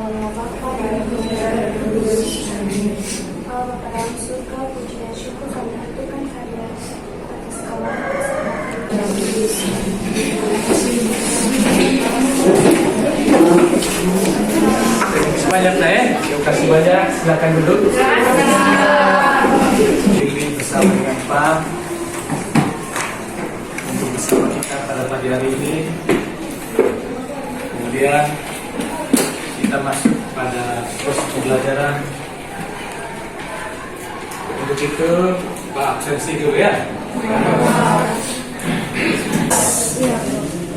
Allah Bapa dan Putra dan Roh Kudus. Amin. Allah Bapa dalam surga, puji dan syukur kami haturkan kehadiran atas kawan dan Kudus. Banyak terima kasih banyak. Silakan duduk. Pilih bersama dengan Pak untuk bersama kita pada pagi hari ini. Kemudian kita masuk pada proses pembelajaran. Untuk itu Pak absensi dulu ya.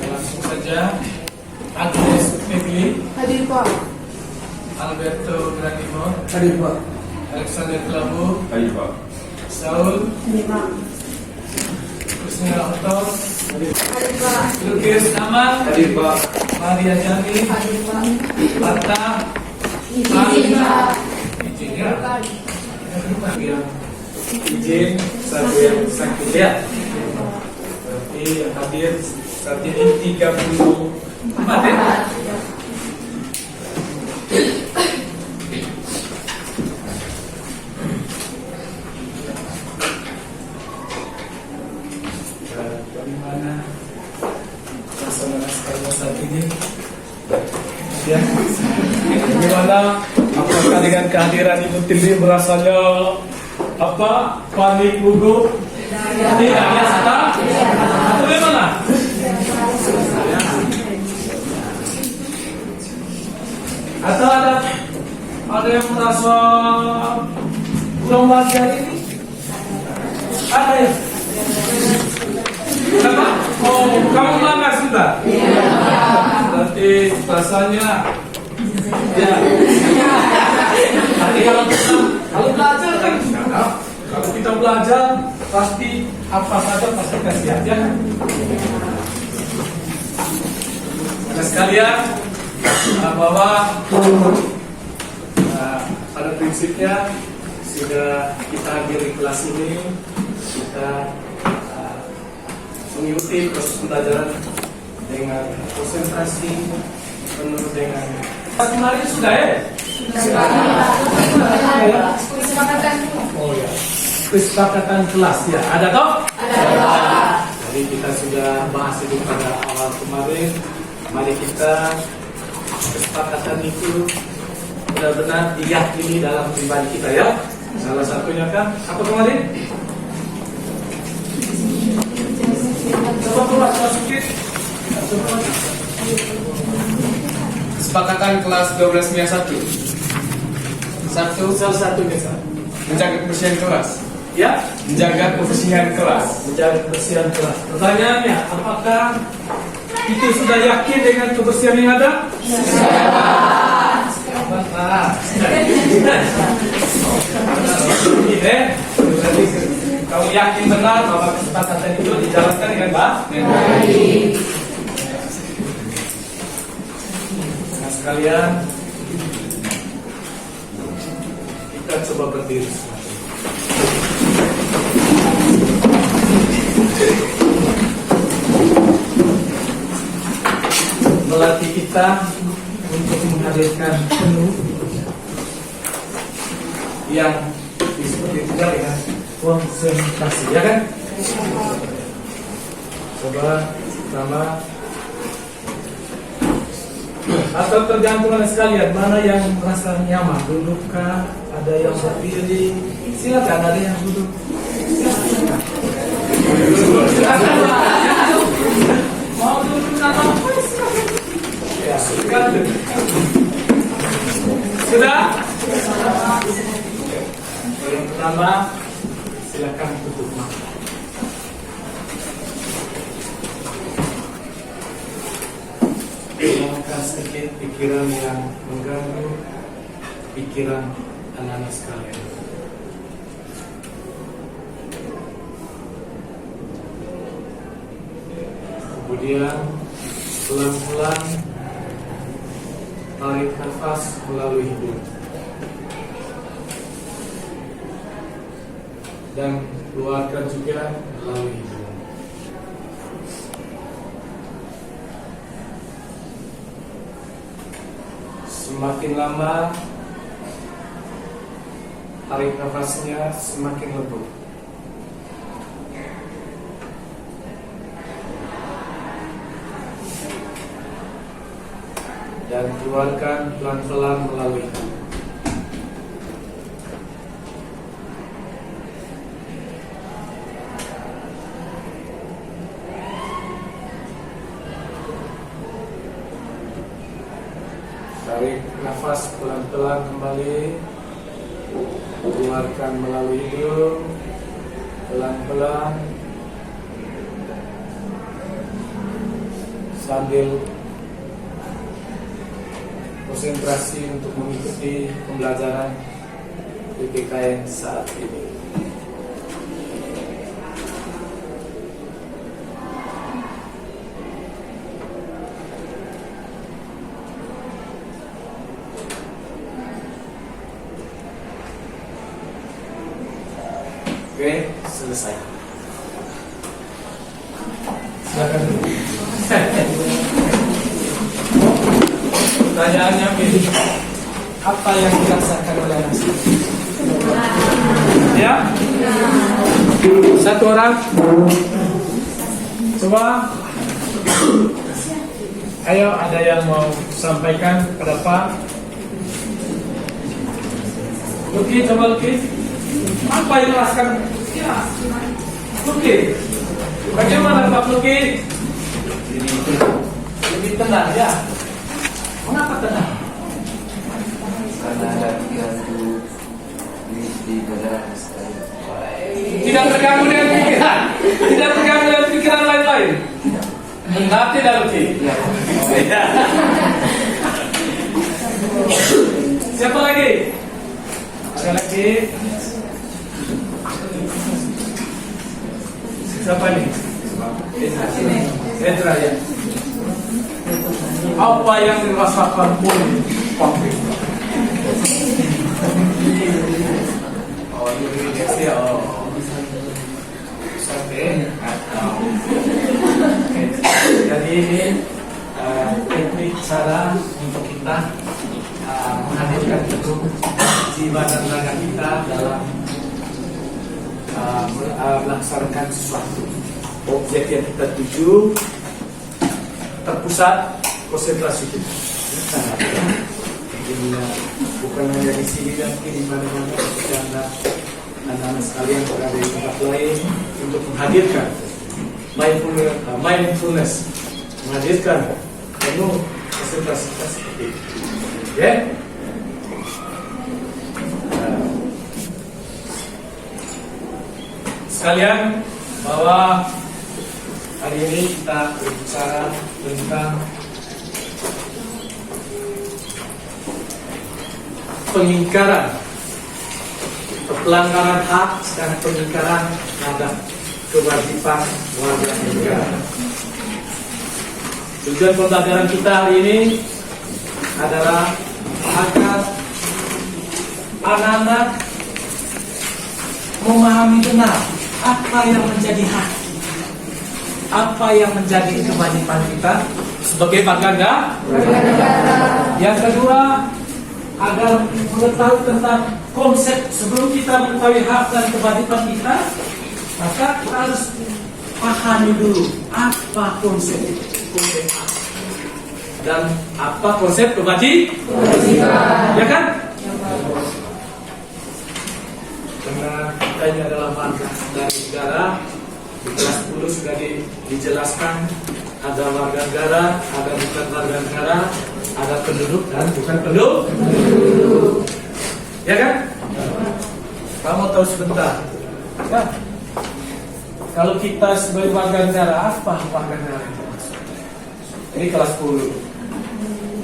Langsung saja. Agnes Megli. Hadir Pak. Alberto Granimo. Hadir Pak. Alexander Klabu. Hadir Pak. Saul. Hadir Pak. Kusnila Otto. Hadir Pak. Lukis Aman. Hadir Pak. Maria Jani. Hadir Pak. Marta. Izin Pak. Izin ya. Izin satu yang sakit ya. Berarti yang hadir saat ini 34 ya. Dari mana suasana saat ini? Ya. Gimana? Apakah dengan kehadiran Ibu Tili berasanya apa? Panik, gugup? Tidak ya, Sata? Atau bagaimana? Atau ada yang merasa kurang belajar ini? Ada ya? Kenapa? Oh, kamu melanggar sudah? Berarti rasanya ya. Tapi kalau belajar kan kalau kita belajar pasti apa saja pasti kasih aja kan. Nah, sekalian bahwa pada prinsipnya sudah kita hadir di kelas ini, kita mengikuti proses pembelajaran dengan konsentrasi penuh dengan kemarin sudah ya? Oh ya, kesepakatan kelas ya, ada toh? Ada. Jadi kita sudah bahas itu pada awal kemarin. Mari kita kesepakatan itu benar-benar diyakini dalam pribadi kita ya. Salah satunya kan apa kemarin? Coba kelas masukin. Kesepakatan kelas 12-1. Salah satunya kan? Menjaga kebersihan kelas. Ya, Menjaga kebersihan kelas. menjaga kebersihan kelas. Pertanyaannya, apakah itu sudah yakin dengan kebersihan yang ada? Kamu yakin benar bahwa kesepakatan itu dijalankan dengan baik? Nah sekalian, kita coba berdiri. Melatih kita untuk menghadirkan penuh yang disebut juga dengan konsentrasi, ya kan? Coba pertama, atau tergantung sekalian mana yang merasa nyaman, dudukkah, ada yang berdiri, silakan ada yang duduk. Silakan. Mau duduk atau ya, silakan. Sudah? Yang pertama, silakan tutup mata. Hilangkan sedikit pikiran yang mengganggu pikiran anak-anak sekalian. Kemudian pelan-pelan tarik nafas melalui hidung dan keluarkan juga melalui hidung. Semakin lama tarik nafasnya semakin lembut. Dan keluarkan pelan-pelan melalui hidung. Tarik nafas pelan-pelan kembali, keluarkan melalui hidung pelan-pelan sambil konsentrasi untuk mengikuti pembelajaran PPKN saat ini. Oke, selesai. Silakan. Pertanyaannya pilih apa yang dirasakan oleh anak saya? Ya? Satu orang. Coba. Ayo, ada yang mau sampaikan kepada Pak? Luki, coba Luki. Apa yang dirasakan? Ya, Luki. Bagaimana Pak Luki? Lebih tenang ya. Mengapa tenang? Karena ada ganggu di dada saya. Tidak terganggu dengan pikiran. Tidak terganggu dengan pikiran lain-lain. Benar tidak Luki? Ya. Siapa lagi? Ada lagi? Siapa ini? Edra ya. Apa yang dirasakan pun waktu itu? Oh, ini dia. Oh, sampai. Jadi ini teknik cara untuk kita menghadirkan itu jiwa dan raga kita dalam melaksanakan sesuatu. Objek yang kita tuju terpusat, konsentrasi kita. Bukan hanya di sini dan di mana-mana, tapi anak-anak sekalian berada di tempat lain untuk menghadirkan mindfulness, menghadirkan penuh konsentrasi kita seperti itu. Ya? Sekalian, bahwa hari ini kita berbicara tentang pengingkaran, pelanggaran hak dan pengingkaran terhadap kewajiban warga negara. Tujuan pembelajaran kita hari ini adalah agar anak-anak memahami benar apa yang menjadi hak, apa yang menjadi kewajiban kita sebagai warga negara. Yang kedua, agar mengetahui tentang konsep. Sebelum kita mengetahui hak dan kewajiban kita, maka kita harus pahami dulu apa konsep hak dan apa konsep kewajiban, ya kan? Karena kita ini adalah warga dari negara. Di kelas 10 sudah dijelaskan ada warga negara, ada bukan warga negara, ada penduduk dan bukan penduduk. Ya kan? Kamu tahu sebentar. Ya. Kalau kita sebagai warga negara, apa warga negara itu? Ini kelas 10.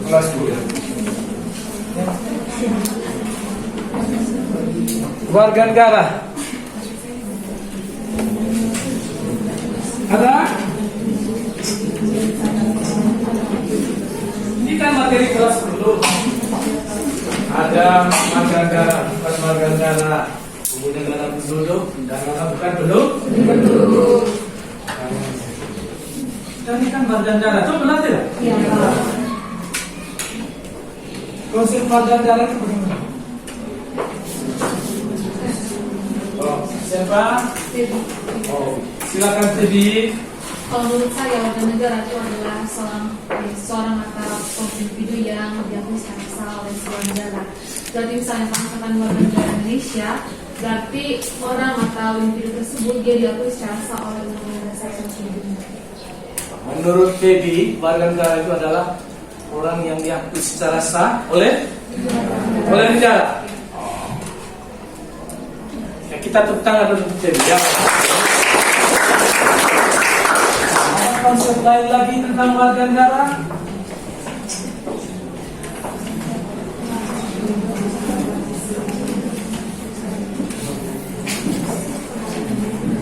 Kelas 10. Ya. Warga negara. Ada? Ini kan materi kelas 10. Ada warga negara, bukan warga negara, kemudian ada penduduk dan ada bukan penduduk. Dan ini kan warga negara. Coba benar tidak? Iya. Konsep warga negara itu bagaimana? Oh, siapa? Oh, silakan Teddy. Kalau menurut saya warga negara itu adalah seorang atau individu yang diakui secara sah oleh sebuah negara. Berarti misalnya pangkatan warga negara Indonesia, berarti orang atau individu tersebut dia diakui secara sah oleh undang-undang dasar 1945. Menurut Teddy, warga negara itu adalah orang yang diakui secara sah oleh negara. Oh. Ya, kita tepuk tangan untuk Teddy. Ya. Ada konsep lain lagi tentang warga negara?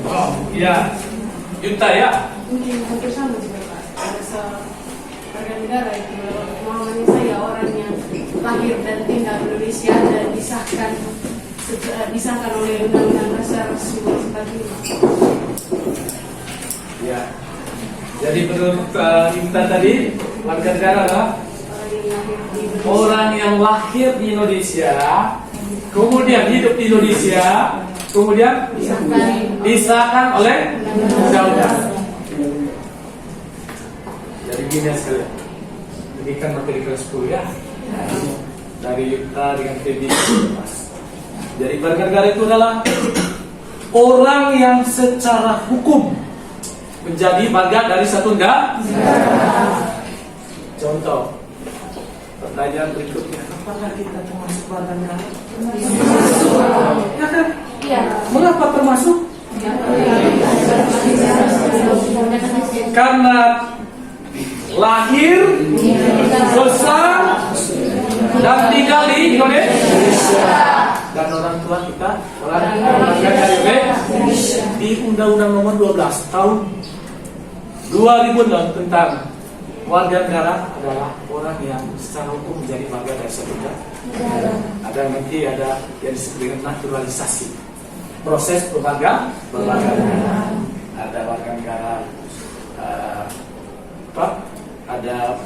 Oh, ya. Yuta ya. Mungkin hampir sama juga Pak. Warga negara itu pemahaman saya orang yang lahir dan tinggal di Indonesia dan disahkan oleh Undang-Undang Dasar 1945. Ya. Jadi menurut kita tadi warga negara adalah orang yang lahir di Indonesia, kemudian hidup di Indonesia, kemudian disahkan oleh undang-undang. Jadi gini ya sekalian, ini kan materi kelas 10 ya, dari Yuta dengan Teddy. Jadi warga negara itu adalah orang yang secara hukum menjadi bagian dari satu negara. Contoh, pertanyaan berikutnya, apakah kita termasuk warga negara? Ya kan? Iya. Mengapa termasuk? Karena lahir, besar, dan tinggal di Indonesia. Dan orang tua kita orang negara di Undang-Undang Nomor 12 tahun 2006 tentang warga negara adalah orang yang secara hukum menjadi warga dari suatu negara. Nanti ada yang disebut dengan naturalisasi, proses berwarga negara. Ada warga negara ada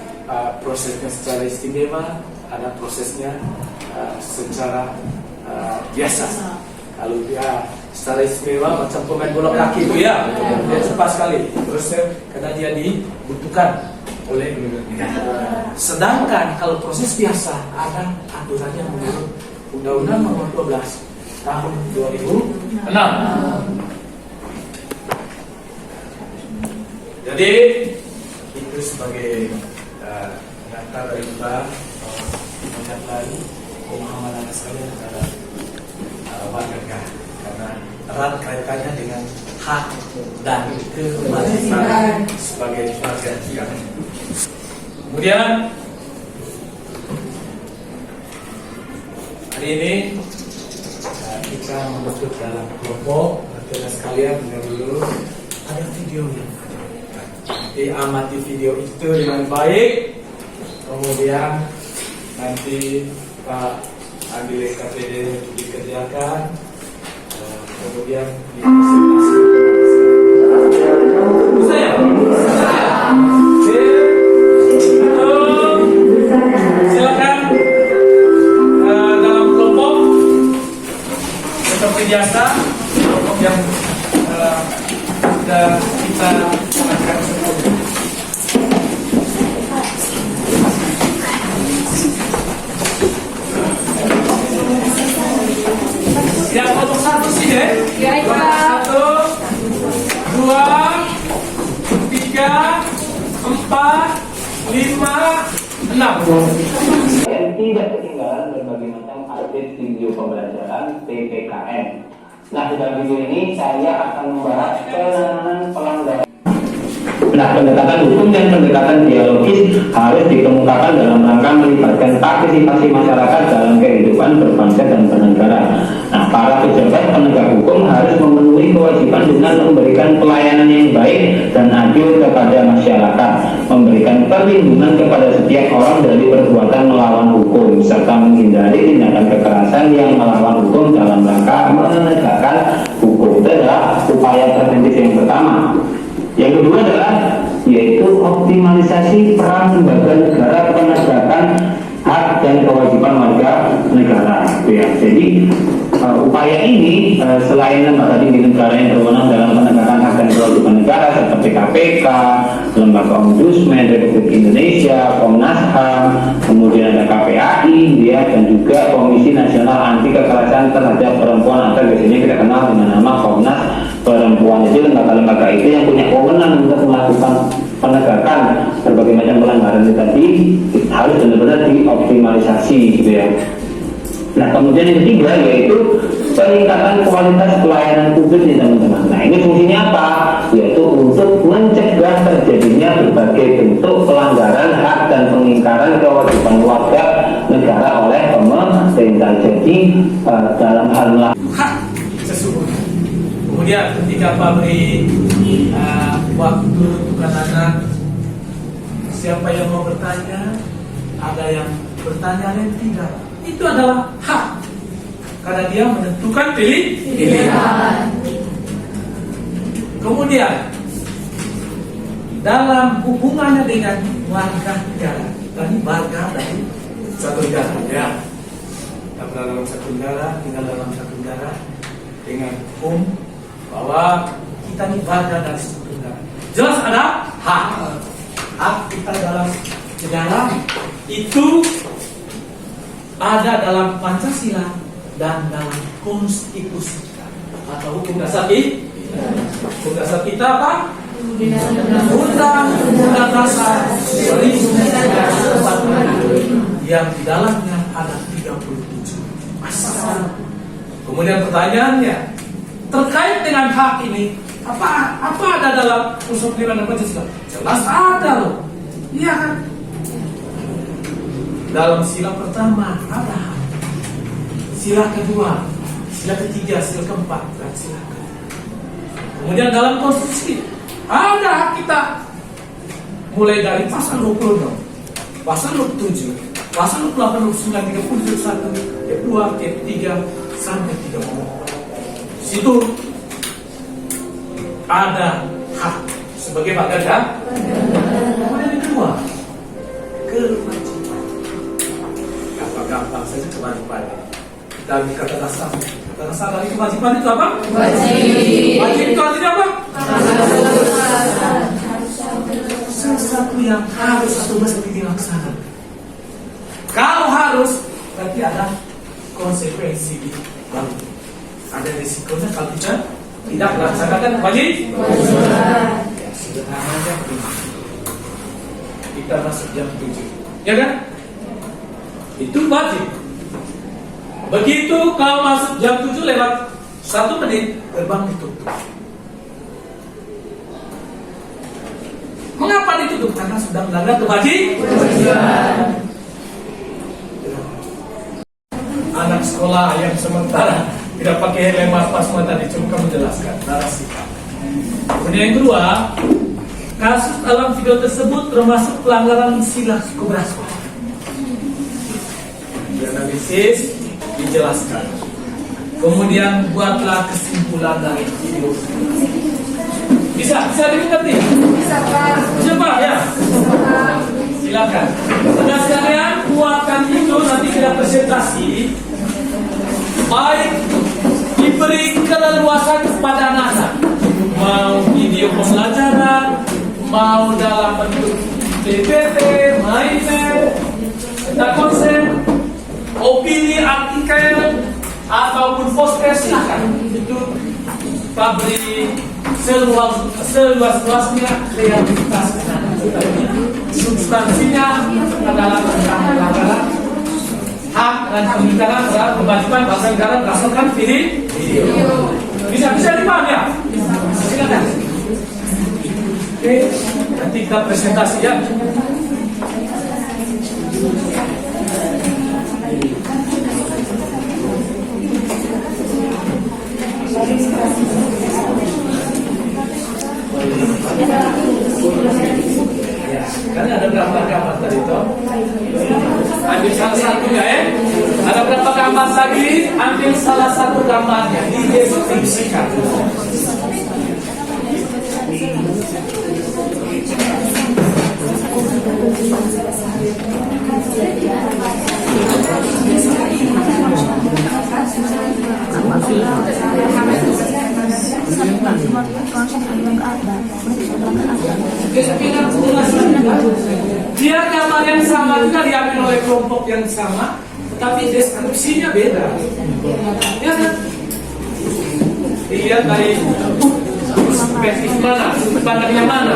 prosesnya secara istimewa, ada prosesnya secara biasa. Kalau dia secara istimewa macam pemain bola kaki itu ya, dia cepat sekali prosesnya karena dia dibutuhkan oleh negara. Sedangkan kalau proses biasa ada aturannya menurut Undang-Undang Nomor 12 tahun 2006. Jadi itu sebagai pengantar dari kita melihat lagi pemahaman anda sekalian terhadap warga negara, karena erat kaitannya dengan hak dan kewajiban sebagai warga negara. Kemudian hari ini kita membentuk dalam kelompok. Anda sekalian dengar dulu, ada videonya. Nanti amati video itu dengan baik, kemudian nanti Pak ambil KPD untuk dikerjakan, kemudian dipresentasikan. Saya. Silakan dalam kelompok seperti biasa, kelompok yang sudah kita lakukan sebelumnya. Yang kelompok satu sih deh. Ya, Pak. 1, 2, 3, 4, 5, 6. Dan tidak ketinggalan berbagai macam update video pembelajaran PPKN. Nah, dalam video ini saya akan membahas penanganan pelanggaran. Nah, pendekatan hukum dan pendekatan dialogis harus dikemukakan dalam rangka melibatkan partisipasi masyarakat dalam kehidupan berbangsa dan bernegara. Nah, para pejabat penegak hukum harus memenuhi kewajiban dengan memberikan pelayanan yang baik dan adil kepada masyarakat, memberikan perlindungan kepada setiap orang dari perbuatan melawan hukum, serta menghindari tindakan kekerasan yang melawan hukum dalam rangka menegakkan hukum. Itu adalah upaya preventif yang pertama. Yang kedua adalah yaitu optimalisasi peran lembaga negara penegakan hak dan kewajiban warga negara. Ya. Jadi upaya ini selain lembaga tinggi negara yang berwenang dalam penegakan hak dan kewajiban negara seperti KPK, Lembaga Ombudsman Republik Indonesia, Komnas HAM, kemudian ada KPAI, ya, dan juga Komisi Nasional Anti Kekerasan Terhadap Perempuan atau biasanya kita kenal dengan nama Komnas Perempuan. Jadi lembaga-lembaga itu yang punya wewenang untuk melakukan penegakan berbagai macam pelanggaran itu tadi harus benar-benar dioptimalisasi, gitu ya. Nah, kemudian yang ketiga yaitu peningkatan kualitas pelayanan publik nih teman-teman. Nah, ini fungsinya apa? Yaitu untuk mencegah terjadinya berbagai bentuk pelanggaran hak dan pengingkaran kewajiban warga negara oleh pemerintah. Jadi dalam hal hak sesungguhnya. Kemudian ketika Pak beri waktu untuk anak-anak, siapa yang mau bertanya, ada yang bertanya dan tidak. Itu adalah hak, karena dia menentukan pilihan. Kemudian dalam hubungannya dengan warga negara, tadi warga dari satu negara, ya, kita berada dalam satu negara, tinggal dalam satu negara dengan hukum bahwa kita ini warga dari satu negara. Jelas ada hak kita dalam negara itu ada dalam Pancasila dan dalam konstitusi kita atau hukum dasar kita. Hukum dasar kita apa? Undang-Undang Dasar 1945 yang di dalamnya ada 37 pasal. Kemudian pertanyaannya terkait dengan hak ini, apa ada dalam unsur pilihan Pancasila? Jelas ada loh, iya kan? Dalam sila pertama ada hak, sila kedua, sila ketiga, sila keempat, dan sila kelima. Kemudian dalam konstitusi ada hak kita, mulai dari pasal 26, pasal 27, pasal 28, 29, 30, 31, 2, 3 sampai 30. Situ ada hak sebagai warga negara. Kemudian yang kedua, kewajiban. Gampang saja kewajiban. Dan kata dasar dari kewajiban itu apa? Wajib itu artinya apa? Sesuatu yang harus atau mesti dilaksanakan. Kalau harus, berarti ada konsekuensi di dalam. Ada risikonya kalau kita tidak melaksanakan wajib. Ya, sederhananya kita masuk jam 7, ya kan? Itu wajib. Begitu kau masuk jam 7 lewat 1 menit, gerbang ditutup. Mengapa ditutup? Karena sudah melanggar kewajiban. Anak sekolah yang sementara tidak pakai helm apa semua tadi, cuma kamu jelaskan narasi. Kemudian yang kedua, kasus dalam video tersebut termasuk pelanggaran sila keberasuhan. Dianalisis, dijelaskan. Kemudian buatlah kesimpulan dari video. Bisa dimengerti? Bisa, Pak. Coba ya. Silakan. Saudara sekalian, buatkan itu nanti kita presentasi. Baik diberi keleluasan kepada anak-anak. Mau video pembelajaran, mau dalam bentuk PPT, MyPad, tentang konsep, opini, artikel, ataupun poster, silakan. Itu pabrik seluas-luasnya kreativitas. Substansinya adalah tentang pelanggaran hak dan pengingkaran terhadap kewajiban bangsa negara berdasarkan video. Bisa dipahami ya? Silakan. Oke, nanti kita presentasi ya. Ya, kan ada berapa gambar tadi toh? Ambil salah satunya ya. Ada berapa gambar tadi? Ambil salah satu gambarnya, dideskripsikan. Dia gambar yang sama juga diambil oleh kelompok yang sama, tapi deskripsinya beda. Ya kan? Dilihat dari perspektif mana, sudut pandangnya mana.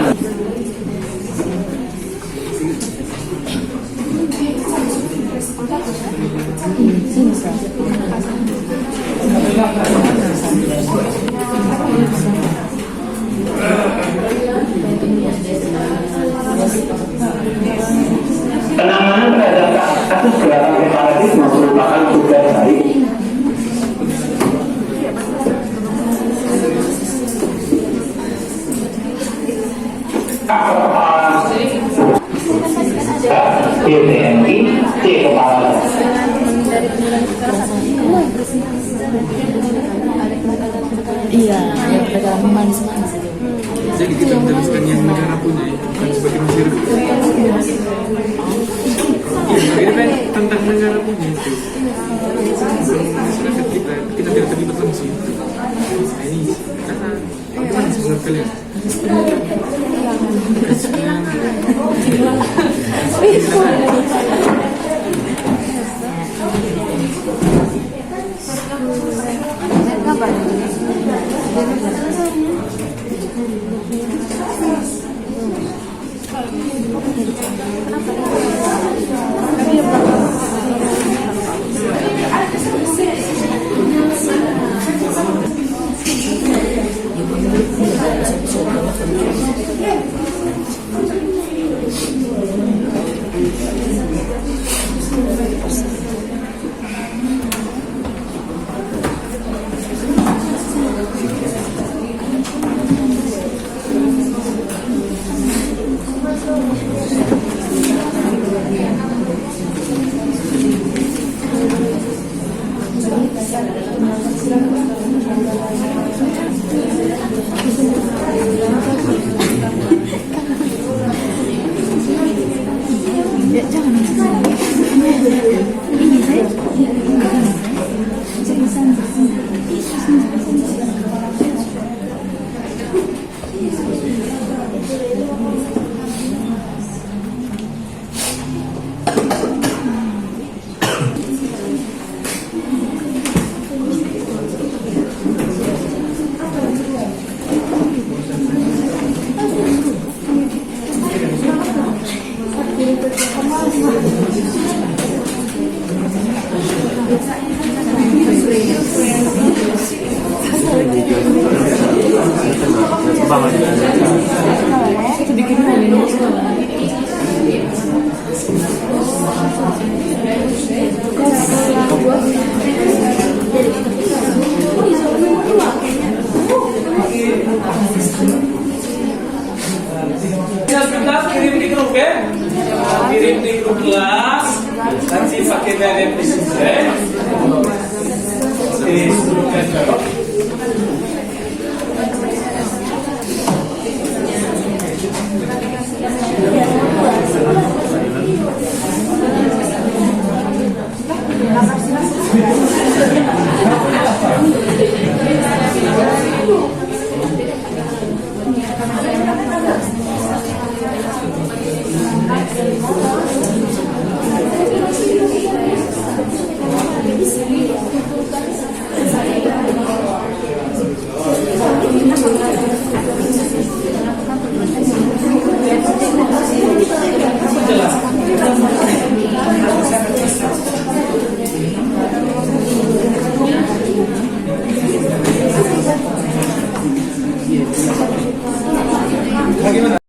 Penanganan terhadap kasus gerakan separatis merupakan tugas baik. BTNI C kepala. Iya, yang mereka manis-manis. Jadi kita meneruskan yang negara punya, bukan sebagai masyarakat. Ini kan tentang negara punya itu. Masyarakat kita tidak terlibat langsung. Nah, ini karena bagaimana menurut kalian? Kirim di grup ya, kirim di grup kelas, nanti pakai dari presiden, distrukturkan dulu. Bagaimana?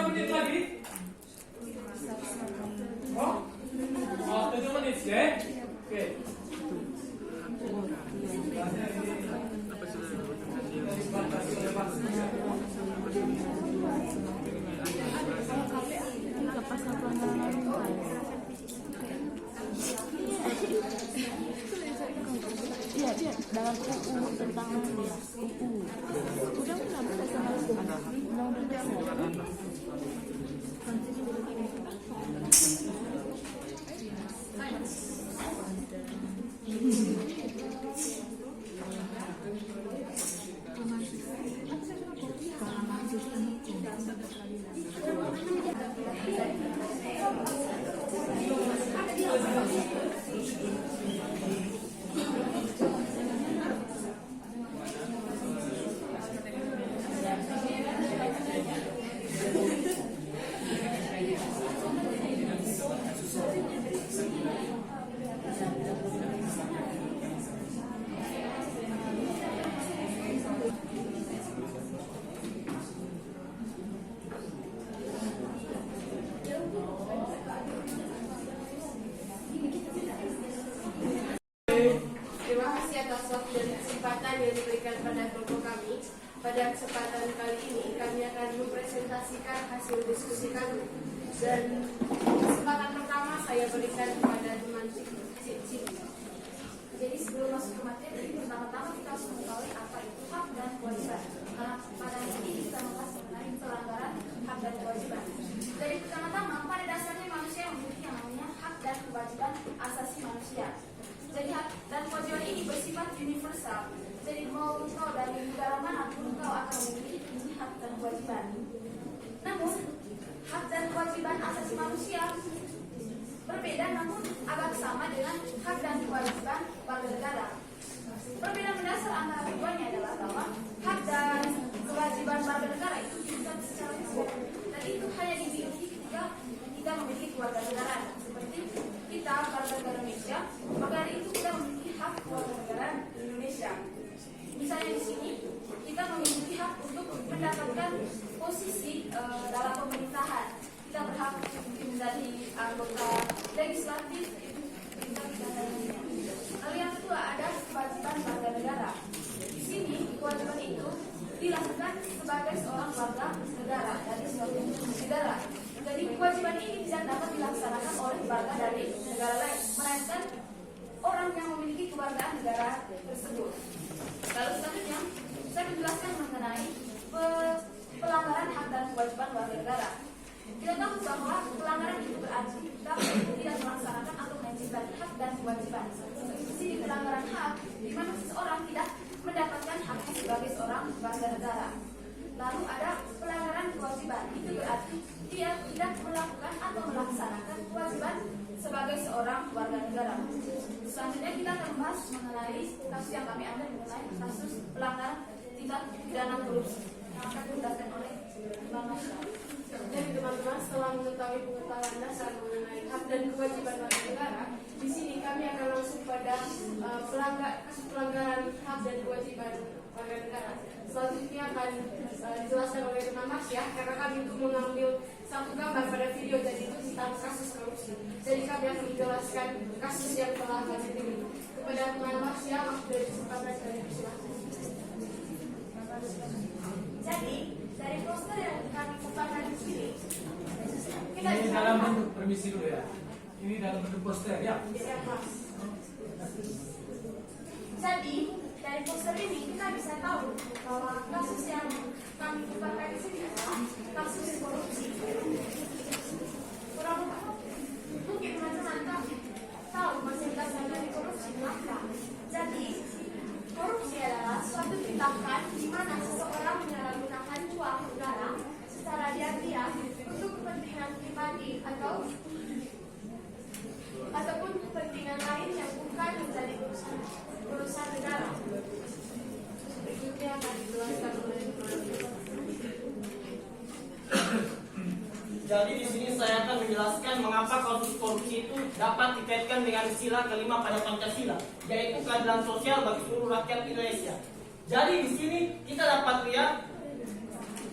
5 menit lagi? Oh? Oh, 7 menit ya? Oke. Iya, dia dalam UU tentang dia. UU. Udah nggak bisa sama undang-undang dasar. Terima kasih atas waktu dan kesempatan yang diberikan pada kelompok kami. Pada kesempatan kali ini, kami akan mempresentasikan hasil diskusi kami. Dan kesempatan pertama saya berikan kepada teman Cip. Jadi sebelum masuk ke materi, pertama-tama kita harus mengetahui apa itu hak dan kewajiban. Karena pada hari ini kita membahas mengenai pelanggaran hak dan kewajiban. Jadi pertama-tama, pada dasarnya manusia memiliki yang namanya hak dan kewajiban asasi manusia. Jadi hak dan kewajiban ini bersifat universal. Jadi mau kau dari negara manapun kau akan memiliki ini hak dan kewajiban. Namun hak dan kewajiban asasi manusia berbeda, namun agak sama dengan hak dan kewajiban warga negara. Perbedaan mendasar antara keduanya adalah bahwa hak dan kewajiban warga negara itu dibuat secara hukum, dan itu hanya dimiliki ketika kita memiliki keluarga negara. Seperti kita warga negara Indonesia, maka dari itu kita memiliki hak keluarga negara Indonesia. Misalnya di sini kita memiliki hak untuk mendapatkan posisi dalam pemerintahan. Kita berhak menjadi anggota legislatif. Lalu yang kedua ada kewajiban warga negara. Di sini kewajiban itu dilakukan sebagai seorang warga negara dari suatu negara. Jadi kewajiban ini tidak dapat dilaksanakan oleh warga dari negara lain, melainkan orang yang memiliki kewargaan negara tersebut. Lalu selanjutnya saya menjelaskan mengenai pelanggaran hak dan kewajiban warga negara. Kita tahu bahwa pelanggaran itu berarti kita tidak melaksanakan atau menjalankan hak dan kewajiban. Di sini pelanggaran hak di mana seseorang tidak mendapatkan haknya sebagai seorang warga negara. Lalu ada pelanggaran kewajiban, itu berarti dia tidak melakukan atau melaksanakan kewajiban sebagai seorang warga negara. Selanjutnya kita akan membahas mengenai kasus yang kami ambil mengenai kasus pelanggaran tindak pidana korupsi yang akan dijelaskan oleh Bang Nasra. Jadi teman-teman, setelah mengetahui pengetahuan dasar mengenai hak dan kewajiban warga negara, di sini kami akan langsung pada kasus pelanggaran hak dan kewajiban warga negara. Selanjutnya akan dijelaskan oleh teman Mas ya, karena kami untuk mengambil satu gambar pada video jadi itu tentang kasus korupsi. Jadi kami akan menjelaskan kasus yang telah kami pilih. Kepada teman Mas ya, waktu dari kesempatan kami silakan. Jadi dari poster yang kami paparkan di sini, kita Ini bisa dalam lihat. bentuk, permisi dulu ya. Ini dalam bentuk poster ya. Ya, Mas. Jadi dari poster ini kita bisa tahu bahwa kasus yang kami paparkan di sini adalah kasus korupsi. Kurang mungkin teman-teman tahu fasilitas dari korupsi apa. Jadi korupsi adalah suatu tindakan di mana seseorang menyalahgunakan uang negara secara diam-diam untuk kepentingan pribadi ataupun kepentingan lain yang bukan menjadi urusan negara. Berikutnya akan dijelaskan oleh Jadi di sini saya akan menjelaskan mengapa kasus korupsi itu dapat dikaitkan dengan sila kelima pada Pancasila, yaitu keadilan sosial bagi seluruh rakyat Indonesia. Jadi di sini kita dapat lihat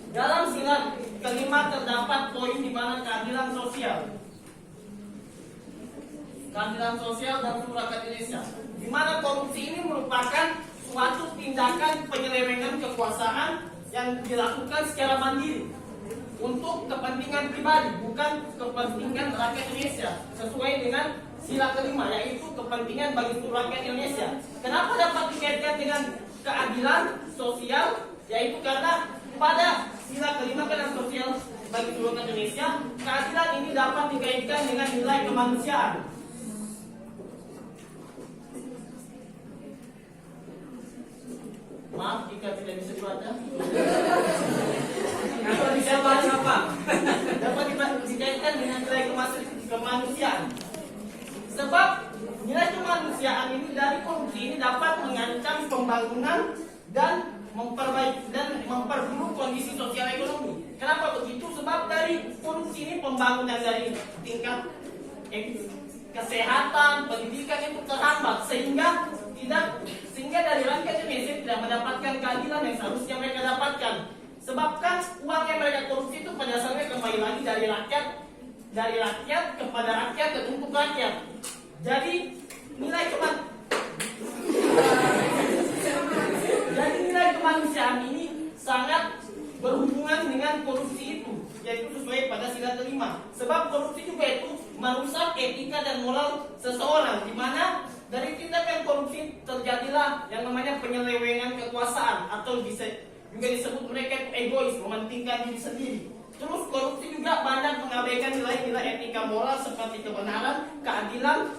dalam sila kelima terdapat poin di mana keadilan sosial. Keadilan sosial dan seluruh rakyat Indonesia. Di mana korupsi ini merupakan suatu tindakan penyelewengan kekuasaan yang dilakukan secara mandiri untuk kepentingan pribadi, bukan kepentingan rakyat Indonesia, sesuai dengan sila kelima, yaitu kepentingan bagi seluruh rakyat Indonesia. Kenapa dapat dikaitkan dengan keadilan sosial? Yaitu karena pada sila kelima keadilan sosial bagi seluruh rakyat Indonesia, keadilan ini dapat dikaitkan dengan nilai kemanusiaan. Maaf jika tidak bisa dibaca. Dapat dikaitkan apa? Dapat dikaitkan dengan nilai kemanusiaan. Sebab nilai kemanusiaan ini dari korupsi ini dapat mengancam pembangunan dan memperburuk kondisi sosial ekonomi. Kenapa begitu? Sebab dari korupsi ini pembangunan dari tingkat kesehatan, pendidikan itu terhambat sehingga dari rakyat Indonesia tidak mendapatkan keadilan yang seharusnya mereka dapatkan. Sebabkan uang yang mereka korupsi itu pada dasarnya kembali lagi dari rakyat kepada rakyat dan untuk rakyat. Jadi nilai kemanusiaan ini sangat berhubungan dengan korupsi itu, yaitu sesuai pada sila kelima. Sebab korupsi juga itu merusak etika dan moral seseorang, di mana dari tindakan korupsi terjadilah yang namanya penyelewengan kekuasaan, atau juga disebut mereka itu egois, mementingkan diri sendiri. Terus korupsi juga banyak mengabaikan nilai-nilai etika moral seperti kebenaran, keadilan,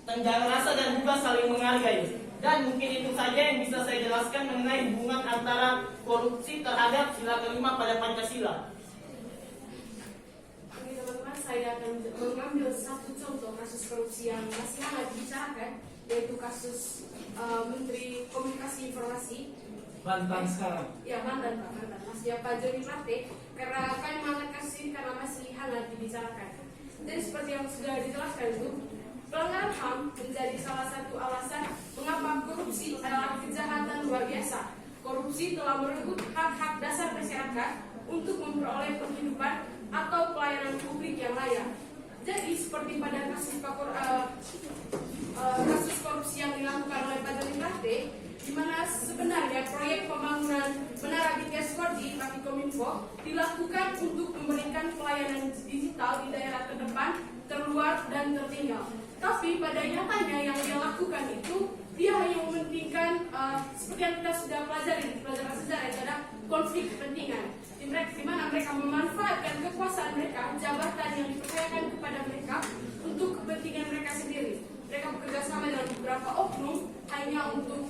tenggang rasa, dan juga saling menghargai. Dan mungkin itu saja yang bisa saya jelaskan mengenai hubungan antara korupsi terhadap sila kelima pada Pancasila. Oke teman-teman, saya akan mengambil satu contoh kasus korupsi yang masih hangat dibicarakan, yaitu kasus Menteri Komunikasi Informasi Banten sekarang. Ya, Banten Pak, Mas Pak Joni Plate. Karena kami mengangkat kasus ini karena masih hangat dibicarakan. Jadi seperti yang sudah dijelaskan itu, pelanggaran HAM menjadi salah satu alasan mengapa korupsi adalah kejahatan luar biasa. Korupsi telah merenggut hak-hak dasar masyarakat untuk memperoleh penghidupan atau pelayanan publik yang layak. Jadi seperti pada kasus korupsi yang dilakukan oleh Pak Joni Plate, di mana sebenarnya proyek pembangunan Menara BTS 4G Kominfo dilakukan untuk memberikan pelayanan digital di daerah terdepan, terluar, dan tertinggal. Tapi pada nyatanya yang dia lakukan itu, dia hanya mementingkan seperti yang kita sudah pelajari di pelajaran sejarah, itu ada konflik kepentingan, di mana mereka memanfaatkan kekuasaan mereka, jabatan yang dipercayakan kepada mereka untuk kepentingan mereka sendiri. Mereka bekerja sama dengan beberapa oknum hanya untuk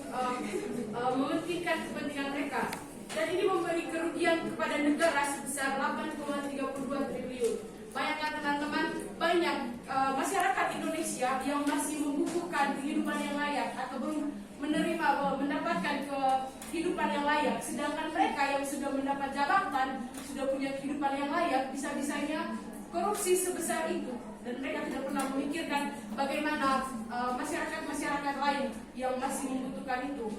mementingkan kepentingan mereka. Dan ini memberi kerugian kepada negara sebesar 8,32 triliun. Bayangkan teman-teman, banyak masyarakat Indonesia yang masih membukukan kehidupan yang layak atau belum mendapatkan kehidupan yang layak. Sedangkan mereka yang sudah mendapat jabatan, sudah punya kehidupan yang layak, bisa-bisanya korupsi sebesar itu. Dan mereka tidak pernah memikirkan bagaimana masyarakat-masyarakat lain yang masih membutuhkan itu.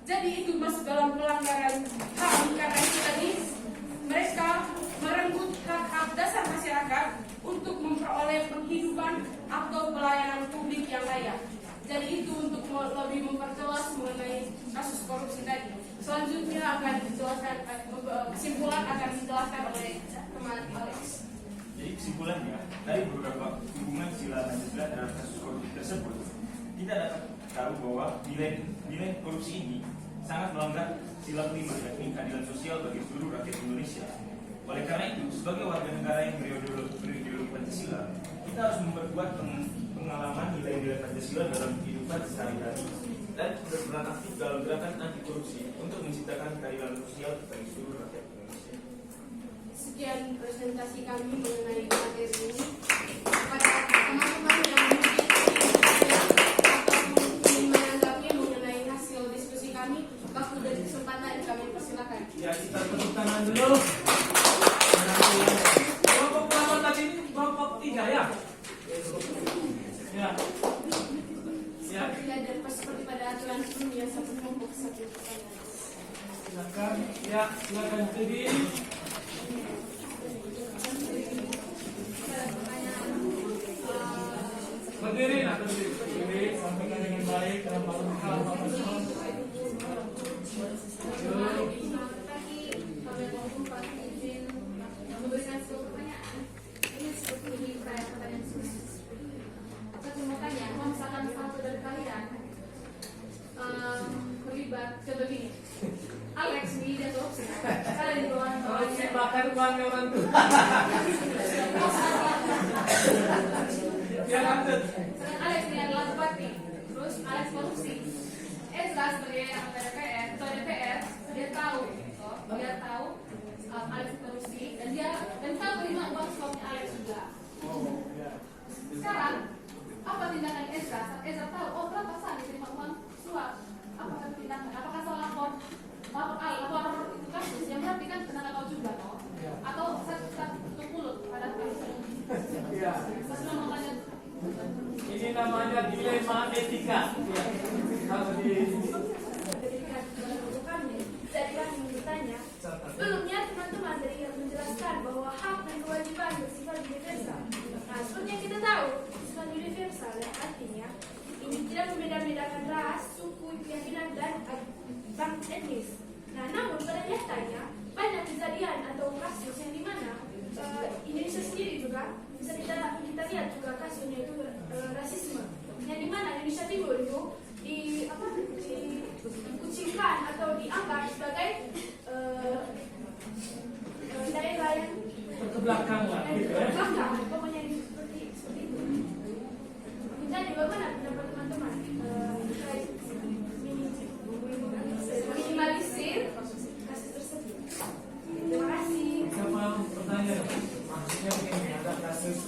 Jadi itu masuk dalam pelanggaran HAM, karena itu tadi mereka merenggut hak-hak dasar masyarakat untuk memperoleh penghidupan atau pelayanan publik yang layak. Jadi itu untuk lebih memperjelas mengenai kasus korupsi tadi. Selanjutnya akan dijelaskan, kesimpulan akan dijelaskan oleh teman Alex. Jadi kesimpulannya, dari beberapa hubungan sila Pancasila dalam kasus korupsi tersebut, kita dapat tahu bahwa nilai korupsi ini sangat melanggar sila kelima, yakni keadilan sosial bagi seluruh rakyat Indonesia. Oleh karena itu, sebagai warga negara yang berideologi Pancasila, kita harus memperkuat pengalaman nilai-nilai Pancasila dalam kehidupan sehari-hari dan berperan aktif dalam gerakan anti korupsi untuk menciptakan keadilan sosial bagi seluruh rakyat Indonesia. Sekian presentasi kami mengenai materi ini. Kepada teman-teman yang mungkin ingin menanggapi mengenai hasil diskusi kami, waktu dan kesempatan kami persilakan. Ya, kita tepuk tangan dulu. Kelompok pertama tadi kelompok 3 ya. Ya. Seperti pada aturan sebelumnya, satu kelompok satu pertanyaan. Silakan. Ya, silakan berdiri. tuh. Ya lanjut. Alex ini adalah bupati, terus Alex korupsi. Ezra sebagai anggota DPR, ketua DPR, dia tahu Alex korupsi dan dia tahu terima uang suapnya Alex juga. Sekarang apa tindakan Ezra? Saat Ezra tahu, oh berapa saat diterima uang suap? Apakah tindakan? Apakah salah lapor itu kasus? Yang berarti kan kena tahu juga, toh? Atau saat tutup mulut pada kasus ini? Ya. Ini namanya dilema etika. Ya. Kalau di Dari kami bertanya, sebelumnya teman-teman dari yang menjelaskan bahwa hak dan kewajiban bersifat universal. Nah, seperti yang kita tahu, bersifat universal yang artinya ini tidak membeda-bedakan ras, suku, keyakinan, dan bangsa etnis. Nah, namun pada nyatanya banyak kejadian atau kasus yang dimana Indonesia sendiri juga bisa kita lihat juga kasusnya itu rasisme. Yang dimana Indonesia Timur itu dikucingkan atau dianggap sebagai daerah yang belakang lah, gitu ya. belakang, pokoknya seperti itu. Jadi bagaimana pendapat teman-teman terkait minimalisir kasus tersebut? Terima kasih. Siapa bertanya? Maksudnya begini, ada kasus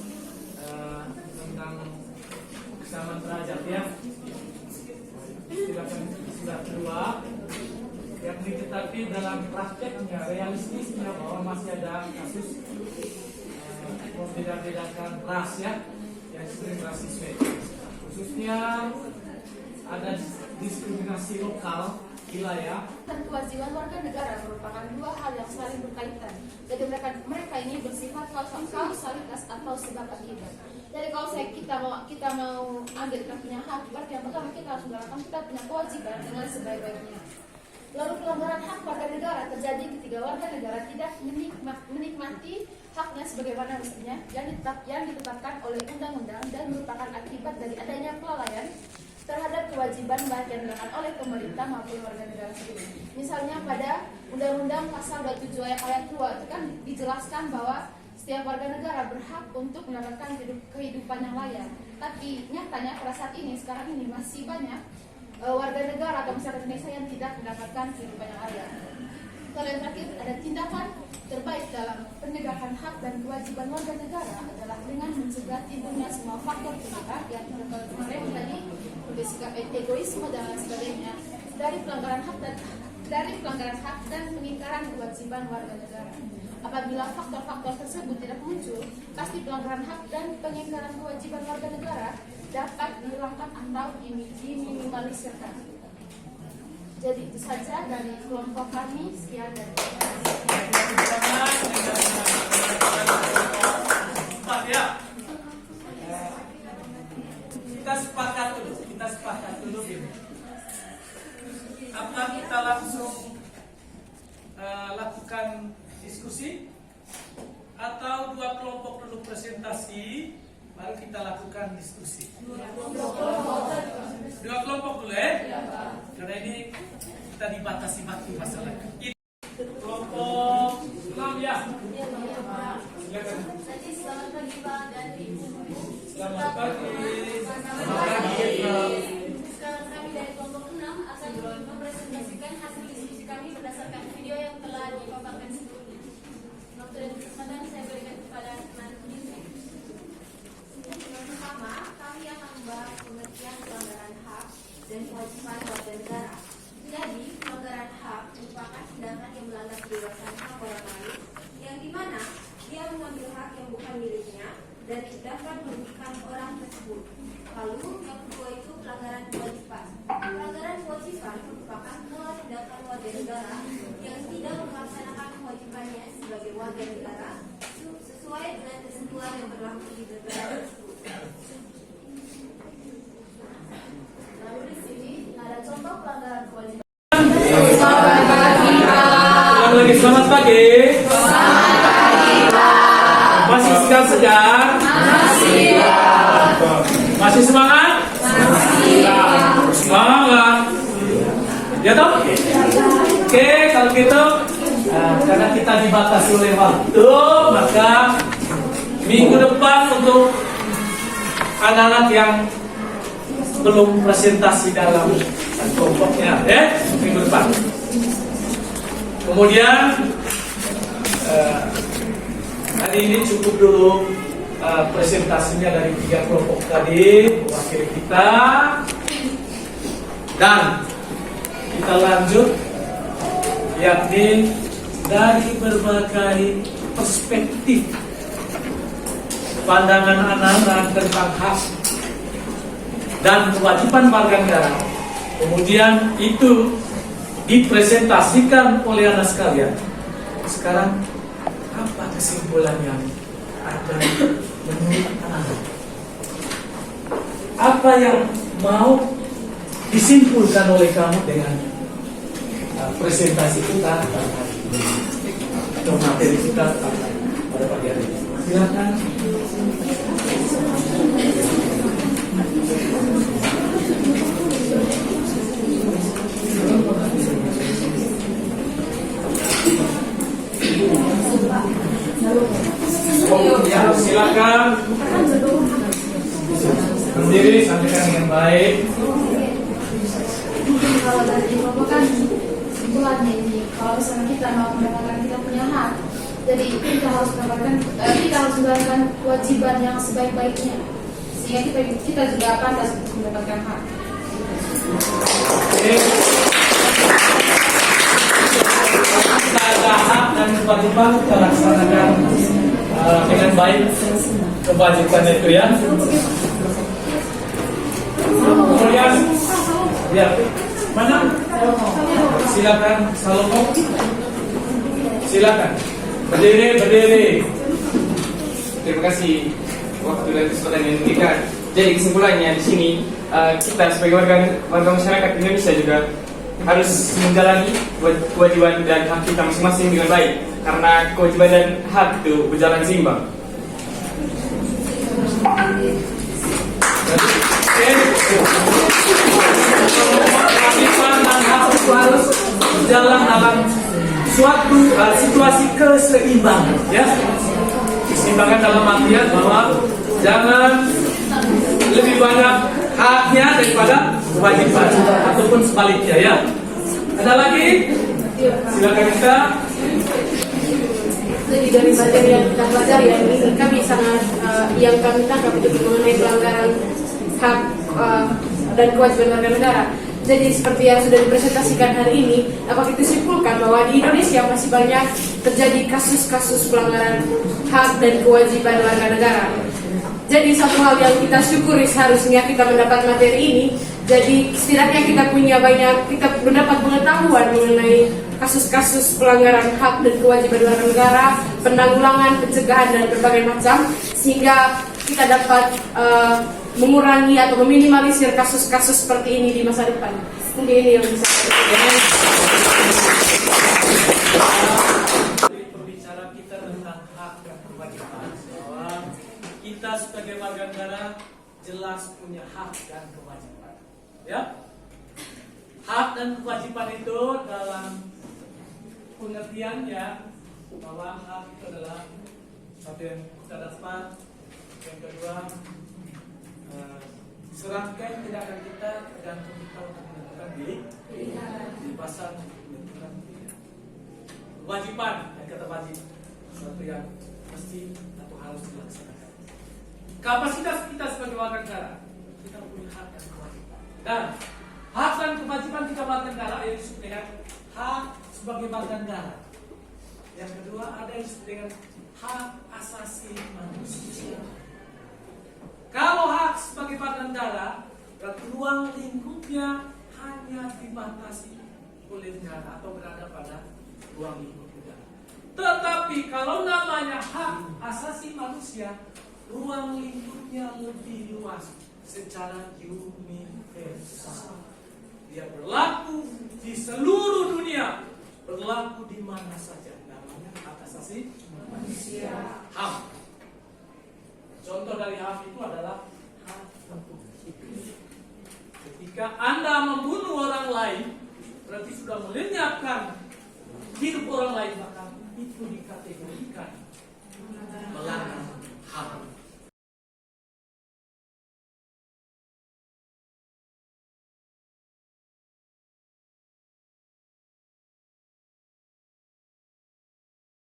tentang kesamaan derajat ya. Istilah kedua yang tetapi dalam prakteknya realistisnya bahwa masih ada kasus membeda-bedakan ras ya, yang sering rasisme, khususnya ada diskriminasi lokal wilayah. Dan kewajiban warga negara merupakan dua hal yang saling berkaitan. Jadi mereka ini bersifat kausalitas atau sebab akibat. Jadi kalau kita mau ambil punya hak, berarti yang pertama kita harus melakukan kita punya kewajiban dengan sebaik-baiknya. Lalu pelanggaran hak warga negara terjadi ketika warga negara tidak menikmati haknya sebagaimana mestinya yang ditetapkan oleh undang-undang dan merupakan akibat dari adanya kelalaian terhadap kewajiban baik yang dilakukan oleh pemerintah maupun warga negara sendiri. Misalnya pada Undang-Undang Pasal 27 ayat 2 itu kan dijelaskan bahwa setiap warga negara berhak untuk mendapatkan kehidupan yang layak. Tapi nyatanya pada saat ini, sekarang ini masih banyak warga negara atau masyarakat Indonesia yang tidak mendapatkan kehidupan yang layak. Kalau yang terakhir, ada tindakan terbaik dalam penegakan hak dan kewajiban warga negara adalah dengan mencegah timbulnya semua faktor penyebab yang kemarin tadi bersikap egoisme dan lain sebagainya dari pelanggaran hak dan pengingkaran kewajiban warga negara. Apabila faktor-faktor tersebut tidak muncul, pasti pelanggaran hak dan pengingkaran kewajiban warga negara dapat dihilangkan atau diminimalisirkan. Jadi itu saja dari kelompok kami. Sekian dari Kita sepakat dulu gini. Apa kita langsung lakukan diskusi atau dua kelompok dulu presentasi baru kita lakukan diskusi? Dua kelompok dulu ya? Karena ini kita dibatasi waktu masalahnya. Kelompok 6 ya. Silakan. Selamat pagi Pak dan Ibu. Selamat pagi. Sekarang kami dari kelompok 6 akan mempresentasikan hasil diskusi kami berdasarkan video yang telah dipaparkan sebelumnya. Waktu dan kesempatan saya berikan kepada nanti. Yang pertama, kami akan membahas pengertian pelanggaran hak dan kewajiban warga negara. Jadi, pelanggaran hak merupakan tindakan yang melanggar kebebasan hak orang lain, yang dimana dia mengambil hak yang bukan miliknya dan dapat merugikan orang tersebut. Lalu, yang kedua itu pelanggaran kewajiban. Pelanggaran kewajiban merupakan pola tindakan warga negara yang tidak melaksanakan kewajibannya sebagai warga negara sesuai dengan ketentuan yang berlaku di negara tersebut. Lalu di sini ada contoh pelanggaran kewajiban. Selamat pagi. Masih segar-segar? Masih semangat? Semangat. Ya toh? Oke, kalau gitu karena kita dibatasi oleh waktu, maka minggu depan untuk anak-anak yang belum presentasi dalam kelompoknya, minggu depan. Kemudian hari ini cukup dulu presentasinya dari 3 kelompok tadi mewakili kita, dan kita lanjut yakni dari berbagai perspektif pandangan anak-anak tentang hak dan kewajiban warga negara. Kemudian itu dipresentasikan oleh anak sekalian. Sekarang apa kesimpulan yang ada menurut anak? Apa yang mau disimpulkan oleh kamu dengan presentasi kita pada hari ini atau materi kita pada pagi hari ini? Silakan. Ya, silakan berdiri, sampaikan dengan baik. Kalau dari Bapak kan kesimpulannya ini, kalau misalnya kita mau mendapatkan kita punya hak, jadi kita harus menjalankan kewajiban yang sebaik-baiknya, sehingga kita juga pantas untuk mendapatkan hak. Kita ada hak dan kewajiban, kita laksanakan dengan baik kewajiban itu ya. Kemudian ya, mana? Silakan Salomo. Silakan. Berdiri. Terima kasih waktu dan kesempatan yang diberikan. Jadi kesimpulannya di sini kita sebagai warga masyarakat Indonesia juga harus menjalani kewajiban dan hak kita masing-masing dengan baik, karena kewajiban dan hak itu berjalan seimbang. Kewajiban dan hak itu harus berjalan dalam suatu situasi keseimbangan, ya. Keseimbangan dalam artian bahwa jangan lebih banyak haknya daripada kewajiban ataupun sebaliknya, ya. Ada lagi? Silakan kita. Jadi dari materi yang kita pelajari yang ini kami sangat yang kami tangkap itu mengenai pelanggaran hak dan kewajiban warga negara. Jadi seperti yang sudah dipresentasikan hari ini, dapat kita simpulkan bahwa di Indonesia masih banyak terjadi kasus-kasus pelanggaran hak dan kewajiban warga negara. Jadi satu hal yang kita syukuri seharusnya kita mendapat materi ini, jadi setidaknya kita mendapat pengetahuan mengenai kasus-kasus pelanggaran hak dan kewajiban warga negara, penanggulangan, pencegahan dan berbagai macam, sehingga kita dapat mengurangi atau meminimalisir kasus-kasus seperti ini di masa depan. Mungkin ini yang bisa Berbicara kita tentang hak dan kewajiban, bahwa kita sebagai warga negara jelas punya hak dan kewajiban, ya. Hak dan kewajiban itu dalam pengertiannya bahwa hak itu adalah satu yang kita dapat, yang kedua serangkaian tindakan kita tergantung kita untuk menentukan di pasal menentukan pilihan. Kewajiban, yang kata wajib, sesuatu yang mesti atau harus dilaksanakan. Kapasitas kita sebagai warga negara, kita punya hak dan kewajiban. Dan hak dan kewajiban kita warga negara yang disebut dengan hak sebagai warga negara. Yang kedua ada yang disebut dengan hak asasi manusia. Kalau hak sebagai warga negara, berarti ruang lingkupnya hanya dibatasi oleh negara atau berada pada ruang lingkup negara. Tetapi kalau namanya hak asasi manusia, ruang lingkupnya lebih luas secara universal. Dia berlaku di seluruh dunia, berlaku di mana saja. Namanya hak asasi manusia, HAM. Contoh dari HAM itu adalah hak untuk hidup. Ketika Anda membunuh orang lain, berarti sudah melenyapkan hidup orang lain, maka itu dikategorikan melanggar HAM.